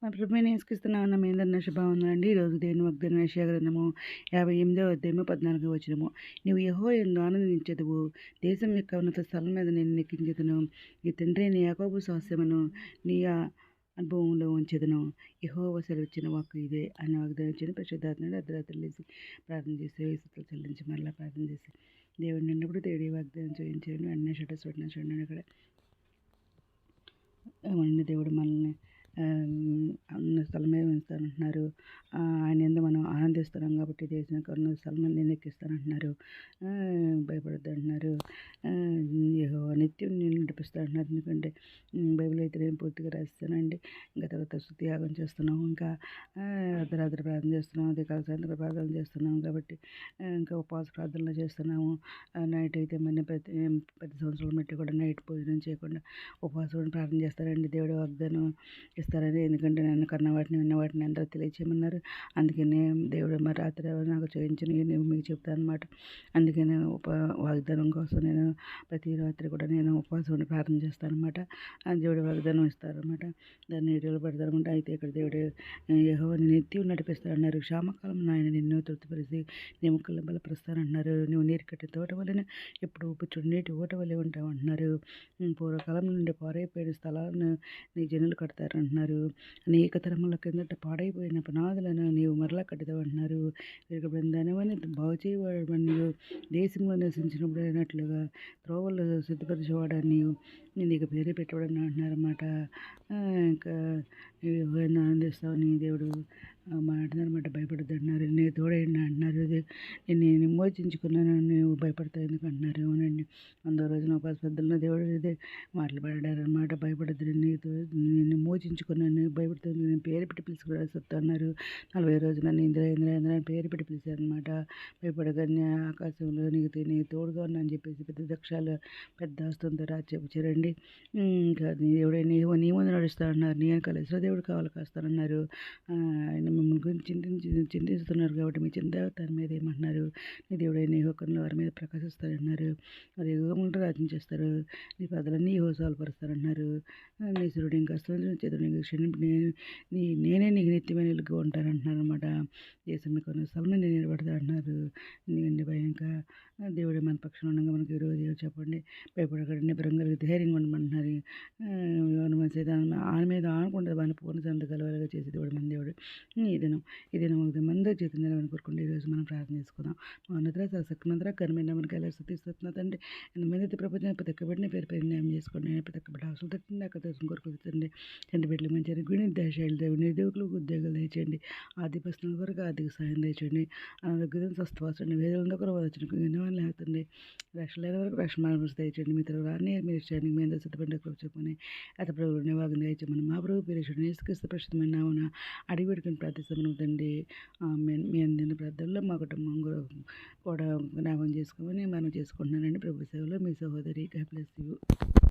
మా ప్రభువైన యేసుక్రీస్తునామమున మీ అందరిని శుభవందనాలండి. ఈరోజు దేవుని వాగ్దానం యెషయా గ్రంథము 58వ అధ్యాయము 14వ వచనము. నీవు యెహోవాయందు ఆనందించెదవు, దేశం యొక్క ఉన్నత స్థలం మీద నేను నెక్కించెదను. నీ తండ్రి అయిన యాకోబు స్వాస్యమును నీ అనుభవంలో ఉంచెదను. యెహోవా సెలవిచ్చిన వాక్కు ఇదే అని వాగ్దానం ఇచ్చిన పరిశుద్ధాత్ముడు అర్ధరాత్రి లేచి ప్రార్థన చేసి స్తుతులు చెల్లించి మరలా ప్రార్థన చేసి దేవుడు నిన్నప్పుడు దేవుడి వాగ్దానం చేయించాడు. అన్నీ చూడండి అక్కడ దేవుడు మనల్ని అన్న స్థలం మీద ఉంచుతానంటున్నారు. ఆయన యందు మనం ఆనందిస్తున్నాం కాబట్టి దేశం యొక్క ఉన్న స్థలం మీద నేను ఎక్కిస్తానంటున్నారు. భయపడద్దు అంటున్నారు. యెహోవా నిత్యం నేను నడిపిస్తా అంటున్నారు. ఎందుకంటే బైబిల్ అయితే నేను పూర్తిగా రాస్తానండి. ఇంకా తర్వాత స్తుతి యాగం చేస్తున్నాం, ఇంకా అర్ధరాత్రి ప్రార్థన చేస్తున్నాం, ఉదయకాల సాయంత్రం ప్రార్థన చేస్తున్నాం కాబట్టి ఇంకా ఉపవాస ప్రార్థనలు చేస్తున్నాము. నైట్ అయితే మన ప్రతి సంవత్సరాల మట్టి కూడా నైట్ భోజనం చేయకుండా ఉపవాసం ప్రార్థన చేస్తారండి. దేవుడు వాగ్దానం ఇస్తారని, ఎందుకంటే నన్ను కన్న వాటిని విన్న వాటిని అందరూ తెలియచేయమన్నారు. అందుకనే దేవుడు మరి రాత్రి నాకు చేయించిన నేను మీకు చెప్తాను అనమాట. అందుకనే వాగ్దానం కోసం నేను ప్రతి రాత్రి కూడా నేను ఉపవాసం ఉండి ప్రార్థన చేస్తాను అనమాట. దేవుడు వాగ్దానం ఇస్తారనమాట. దాన్ని వీడియోలో పెడతారనమాట. అయితే ఇక్కడ దేవుడు యెహోవాని నిత్యం నడిపిస్తారన్నారు. క్షామకాలం ఆయన నిన్ను తృప్తిపరిచి నీ ముక్కలను బలపరుస్తానంటున్నారు. నువ్వు నీరు కట్టే తోట వలన ఎప్పుడు ఉప్పుచుడు నీటి ఊట వలె ఉంటావు అంటున్నారు. పూర్వకాలం నుండి పాడైపోయిన స్థలాలను నీ జనులు కడతారంటున్నారు. అనేక తరముల కిందట పాడైపోయిన పునాదులను నీవు మరలా కట్టుతావు అంటున్నారు. విరగబడిన దానివని బాగు చేయబడి నీవు దేశంలో నివసించినప్పుడు అయినట్లుగా త్రోవలు సిద్ధపరిచేవాడని నీకు పేరు పెట్టబడని అంటున్నారు అన్నమాట. ఇంకా నీవు ఆనందిస్తావని దేవుడు మాట్లాడినారన్నమాట. భయపడద్దు అంటున్నారు. నీ తోడైండి అంటున్నారు. నేను విమోచించుకున్నాను, నువ్వు భయపడతావు ఎందుకు అంటున్నారు. అవునండి, 100 రోజున ఉపవాస పెద్దలను దేవుడు ఇదే మాట్లాడారనమాట. భయపడద్దు, నేను మోచించుకున్నాను, భయపడుతుంది, నేను పేరు పెట్టి పిలుచుకురాసొస్తా అన్నారు. 40 రోజున ఇంద్ర ఇంద్ర ఇంద్ర అని పేరు పెట్టి పిలిచారనమాట. భయపడగానే ఆకాశంలో నీ తోడుగా ఉన్నా అని చెప్పేసి పెద్ద దక్షాలు పెద్ద ఆస్తంతో రాజ్యపుచ్చారండి. ఇంకా దేవుడే నీ ముందు నడుస్తా అన్నారు. నీ వెనకాల ఇశ్రాయేలు కావాలి కాస్తానన్నారు. ఆయన మిమ్మల్ని గురించి చింతిస్తున్నారు కాబట్టి మీ చింత తన మీద ఏమంటున్నారు. నీ దేవుడైన యెహోవాను వారి మీద ప్రకాశిస్తారన్నారు. వారి యుగములు రాజ్యం చేస్తారు. నీ పదలన్నీ పరుస్తారన్నారు. నీ సూర్యుడు ఇంకా చేతుడు నీకు నేనే నీకు నిత్యమైన వెలుగుగా ఉంటానంటున్నారు అనమాట. దేశం మీకు స్థలం నేను నిలబడతా అంటున్నారు. ఎందుకంటే భయం ఇంకా దేవుడే మన పక్షంలో ఉండగా మనకి విరోధి చెప్పండి. భయపడకండి, భయంగా ధైర్యంగా ఉండమంటున్నారు. ఆయన మీద ఆనుకుంటే వాడిని పూర్ణ సంత కలవాలిగా చేసి దేవుడు మన దేవుడు. ఈ దినం మందరి జీతం నిలవని కోరుకుంటే ఈరోజు మనం ప్రార్థన చేసుకుందాం. ఉన్నత సక్మంతర ఘనమైన మనకి ఎలా స్థితిస్తున్నా తండ్రి. మీద ప్రపంచం ప్రతి ఒక్క బిడ్డని పేరు పేరు న్యాయం చేసుకోండి. ప్రతి ఒక్క బిడ్డ అవసరం తగ్గింది అక్కడ తెలుసుకుని కోరుకుంటుంది. తండ్రి బిడ్డలు మంచి గుణి దయచేయాలి. దేవుని నిరుద్యోగులకు ఉద్యోగాలు దయచేయండి. ఆర్థిక పరిస్థితుల వరకు ఆర్థిక సహాయం దయచేయండి. అనారోగ్యం స్వస్థవాసండి, వేదనలో కూడా వచ్చిన వినవాళ్ళు లేకపోతుంది. రక్షణ వరకు రక్షణ దయచేయండి. మీ తరపు రాని మీరు ఇచ్చేయండి. మీ అందరూ సిద్ధపడి చెప్పుకొని అత ప్రభుత్వ వాగ్ని దయచేయమని మా ప్రభు పేరు యేసుక్రీస్తు పరిశుద్ధమైన నామమున అడిగి పెట్టుకుని ప్రార్థిస్తున్నాం తండ్రి. మీ అందిన ప్రార్థనలో మా కుటుంబం కూడా జ్ఞాపకం చేసుకోమని మనం చేసుకుంటున్నానండి. ప్రభు సేవలో మీ సహోదరి. God bless you.